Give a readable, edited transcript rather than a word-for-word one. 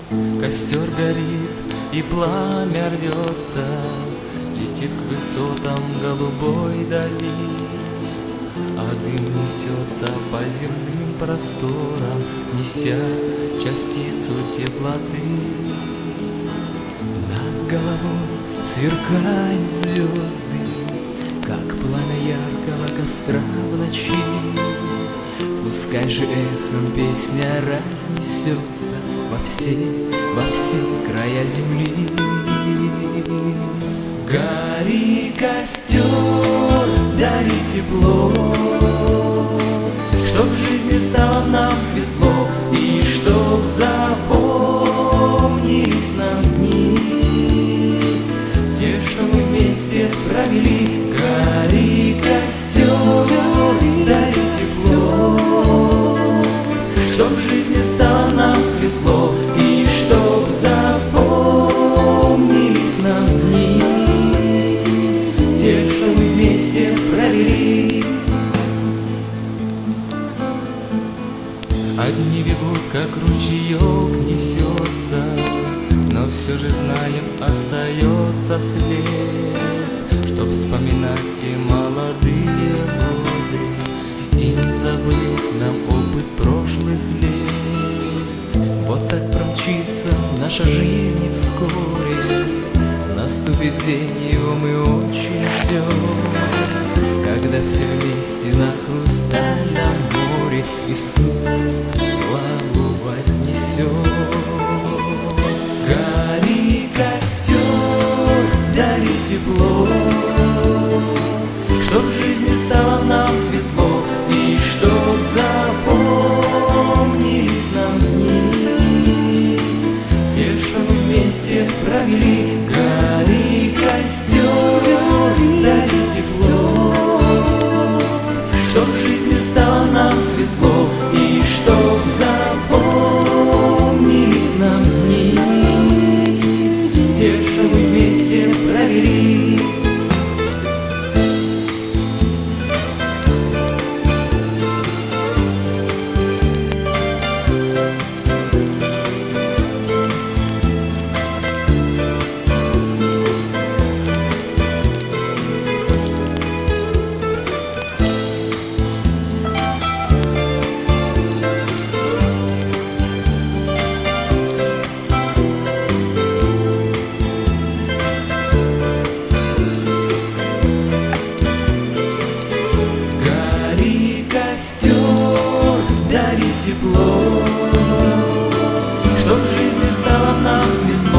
Костер горит и пламя рвется, летит к высотам голубой дали, а дым несется по земным просторам, неся частицу теплоты. Над головой сверкают звезды, как пламя яркого костра в ночи. Пускай же эхом песня разнесется во все края земли. Гори, костер, дари тепло, чтоб в жизни стало нам светло, и чтоб запомнились нам дни, те, что мы вместе провели. Гори, костер, дари тепло, чтоб в жизни стало нам светло, и чтоб запомнились нам дни, те, что мы вместе провели. Одни бегут, как ручеек несется, но все же знаем, остается след, чтоб вспоминать те молодые годы и не забыть нам опыт прошлых лет. Вот так промчится наша жизнь, и вскоре наступит день, его мы очень ждем, когда все вместе на хрустальном море Иисус славу вознесет. Гори, костер, дари тепло, чтоб в жизни стало нам светло, и чтоб запомнились нам дни, те, что мы вместе провели. Гори, костер, дари тепло, чтоб в жизни стало нам светло, и чтоб запомнились нам дни, те, что мы вместе провели. Дари тепло, чтоб в жизни стало нам светло,